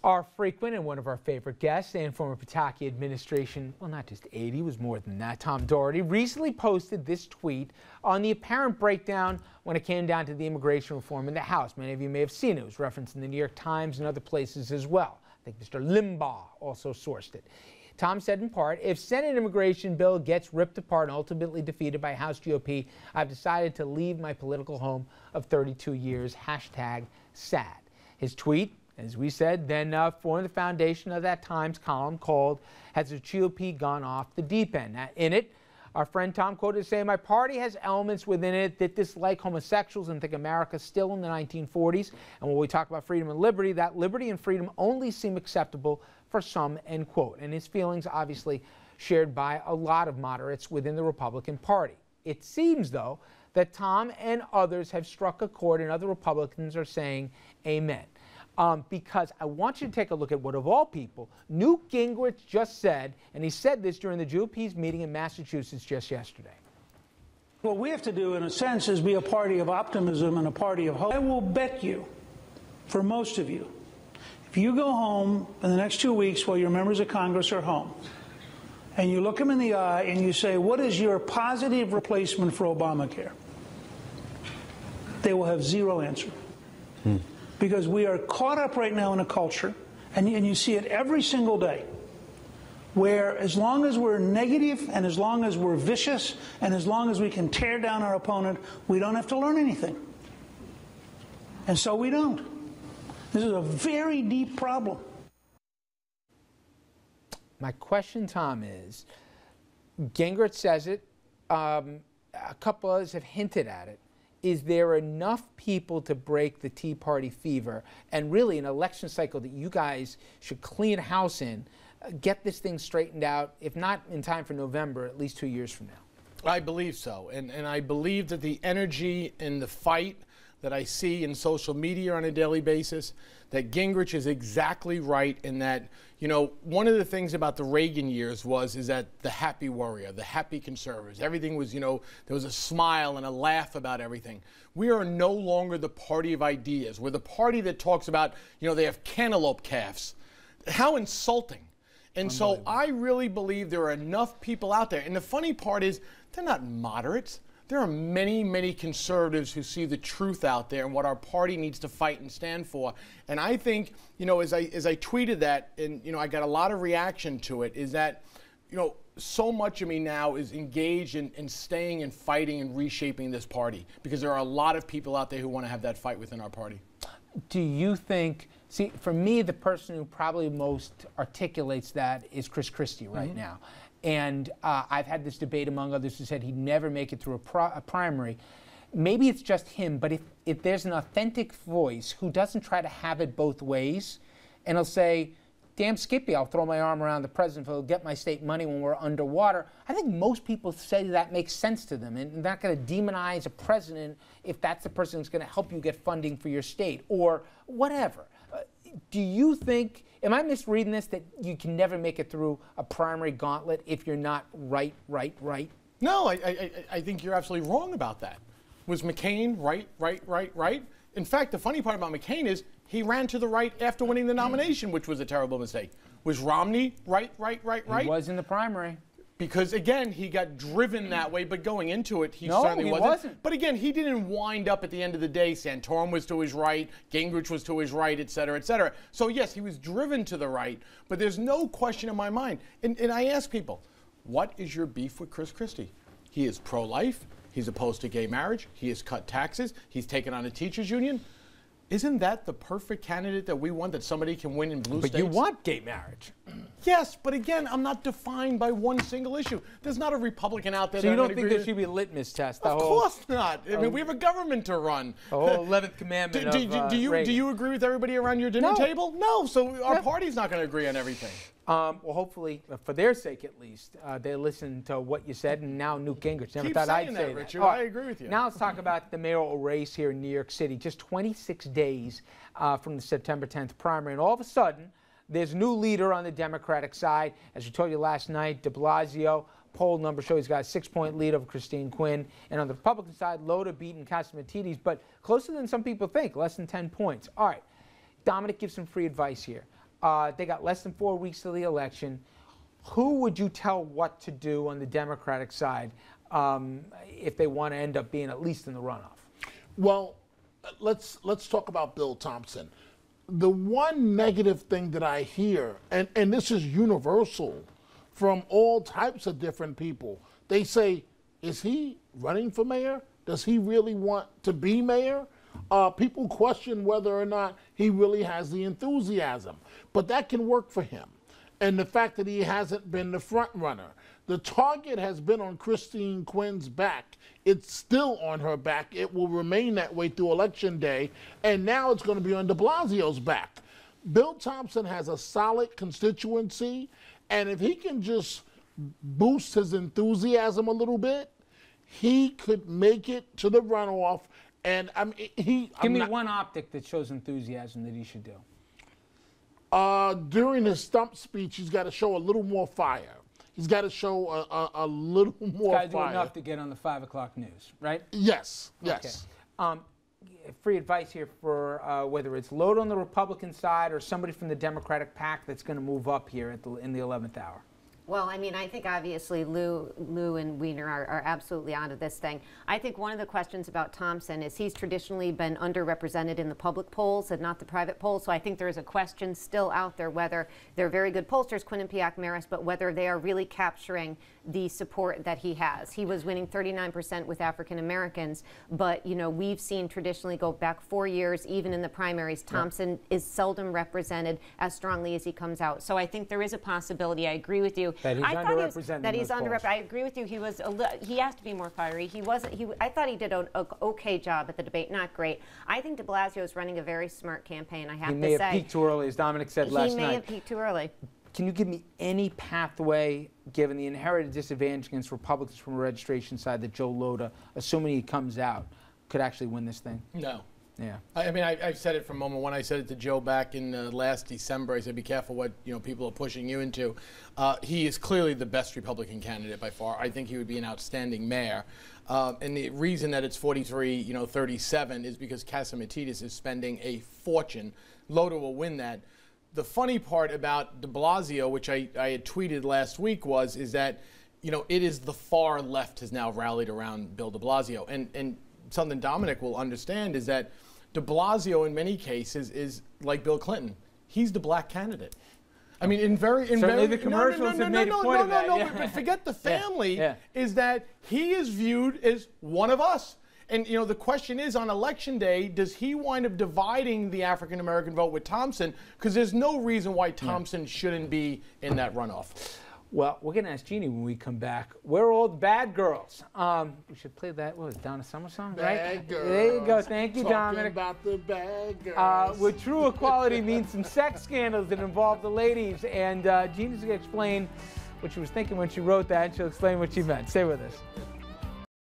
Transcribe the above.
Our frequent and one of our favorite guests and former Pataki administration, well, not just aide, he was more than that, Tom Doherty, recently posted this tweet on the apparent breakdown when it came down to the immigration reform in the House. Many of you may have seen it. It was referenced in the New York Times and other places as well. I think Mr. Limbaugh also sourced it. Tom said in part, if Senate immigration bill gets ripped apart and ultimately defeated by House GOP, I've decided to leave my political home of 32 years, #sad. His tweet, as we said, then formed the foundation of that Times column called, Has the GOP Gone Off the Deep End? In it, our friend Tom quoted saying, my party has elements within it that dislike homosexuals and think America's still in the 1940s. And when we talk about freedom and liberty, that liberty and freedom only seem acceptable for some, end quote. And his feelings obviously shared by a lot of moderates within the Republican Party. It seems, though, that Tom and others have struck a chord and other Republicans are saying amen. Because I want you to take a look at what, of all people, Newt Gingrich just said, and he said this during the GOP's meeting in Massachusetts just yesterday. What we have to do, in a sense, is be a party of optimism and a party of hope. I will bet you, for most of you, if you go home in the next 2 weeks while your members of Congress are home, and you look them in the eye and you say, what is your positive replacement for Obamacare? They will have zero answer. Because we are caught up right now in a culture, and you see it every single day, where as long as we're negative and as long as we're vicious and as long as we can tear down our opponent, we don't have to learn anything. And so we don't. This is a very deep problem. My question, Tom, is, Gingrich says it, a couple others have hinted at it. Is there enough people to break the Tea Party fever and really an election cycle that you guys should clean house in, get this thing straightened out, if not in time for November, at least 2 years from now? I believe so. And I believe that the energy and the fight that I see in social media on a daily basis, that Gingrich is exactly right in that, you know, one of the things about the Reagan years is that the happy warrior, the happy conservatives, everything was, you know, there was a smile and a laugh about everything. We are no longer the party of ideas. We're the party that talks about, you know, they have cantaloupe calves. How insulting. And so I really believe there are enough people out there. And the funny part is they're not moderates. There are many, many conservatives who see the truth out there and what our party needs to fight and stand for. And I think, you know, as I tweeted that, and, you know, I got a lot of reaction to it, is that, you know, so much of me now is engaged in staying and fighting and reshaping this party, because there are a lot of people out there who want to have that fight within our party. Do you think, see, for me, the person who probably most articulates that is Chris Christie right now. And I've had this debate among others who said he'd never make it through a primary. Maybe it's just him, but if there's an authentic voice who doesn't try to have it both ways, and he'll say, damn Skippy, I'll throw my arm around the president if he'll get my state money when we're underwater. I think most people say that makes sense to them, and they're not going to demonize a president if that's the person who's going to help you get funding for your state or whatever. Do you think, am I misreading this, that you can never make it through a primary gauntlet if you're not right? No, I think you're absolutely wrong about that. Was McCain right? In fact, the funny part about McCain is he ran to the right after winning the nomination, which was a terrible mistake. Was Romney right? He was in the primary. Because, again, he got driven that way, but going into it, he certainly wasn't. But, again, he didn't wind up at the end of the day. Santorum was to his right, Gingrich was to his right, et cetera, et cetera. So, yes, he was driven to the right, but there's no question in my mind. And I ask people, what is your beef with Chris Christie? He is pro-life. He's opposed to gay marriage. He has cut taxes. He's taken on a teachers' union. Isn't that the perfect candidate that we want, that somebody can win in blue states? But you want gay marriage. Yes, but again, I'm not defined by one single issue. There's not a Republican out there. So you don't think there should be a litmus test? Of course not. I mean, we have a government to run. The whole 11th commandment do you agree with everybody around your dinner table? No. So our party's not going to agree on everything. Well, hopefully, for their sake at least, they listen to what you said, and now Newt Gingrich. Never thought I'd say that. Richard. I agree with you. Now let's talk about the mayoral race here in New York City. Just 26 days from the September 10th primary, and all of a sudden, there's a new leader on the Democratic side. As we told you last night, de Blasio, poll number show he's got a 6-point lead over Christine Quinn. And on the Republican side, Loda beating Catsimatidis, but closer than some people think, less than 10 points. All right, Dominic gives some free advice here. They got less than 4 weeks to the election. Who would you tell what to do on the Democratic side if they want to end up being at least in the runoff? Well, let's talk about Bill Thompson. The one negative thing that I hear, and this is universal from all types of different people, they say, is he running for mayor? Does he really want to be mayor? People question whether or not he really has the enthusiasm, but that can work for him. And the fact that he hasn't been the front runner. The target has been on Christine Quinn's back. It's still on her back. It will remain that way through Election Day. And now it's going to be on de Blasio's back. Bill Thompson has a solid constituency. And if he can just boost his enthusiasm a little bit, he could make it to the runoff. And I mean, Give me one optic that shows enthusiasm that he should do. During his stump speech, he's got to show a little more fire. He's got to show a little more fire. He's got to do enough to get on the 5 o'clock news, right? Yes, yes. Okay. Free advice here for whether it's load on the Republican side or somebody from the Democratic PAC that's going to move up here in the 11th hour. Well, I mean, I think obviously Lou and Weiner are absolutely onto this thing. I think one of the questions about Thompson is he's traditionally been underrepresented in the public polls and not the private polls. So I think there is a question still out there whether they're very good pollsters, Quinn and Piac Maris, but whether they are really capturing the support that he has. He was winning 39% with African Americans, but you know, we've seen traditionally go back 4 years, even in the primaries, Thompson is seldom represented as strongly as he comes out. So I think there is a possibility. I agree with you. That he's underrepresented. That he's underrepresented. I agree with you. He was. He has to be more fiery. He wasn't. I thought he did an okay job at the debate. Not great. I think de Blasio is running a very smart campaign. I have to say. He may have peaked too early, as Dominic said last night. He may have peaked too early. Can you give me any pathway, given the inherited disadvantage against Republicans from a registration side, that Joe Lhota, assuming he comes out, could actually win this thing? No. Yeah. I mean, I've said it from moment one. I said it to Joe back in last December. I said, be careful what people are pushing you into. He is clearly the best Republican candidate by far. I think he would be an outstanding mayor. And the reason that it's 43-37 is because Catsimatidis is spending a fortune. Lhota will win that. The funny part about de Blasio, which I had tweeted last week, is that it is the far left has now rallied around Bill de Blasio. And something Dominic will understand is that de Blasio in many cases is like Bill Clinton. He's the black candidate. I mean, certainly the commercials have made a point of that. But forget the family. Is that he is viewed as one of us. And, the question is, on Election Day, does he wind up dividing the African-American vote with Thompson? Because there's no reason why Thompson shouldn't be in that runoff. Well, we're going to ask Jeannie when we come back. Where are all the bad girls? We should play that, what was it, Donna Summer song, right? Bad girls. There you go. Thank you, Dominic. Talking about the bad girls. Where true equality means some sex scandals that involve the ladies. And Jeannie's going to explain what she was thinking when she wrote that, and she'll explain what she meant. Stay with us.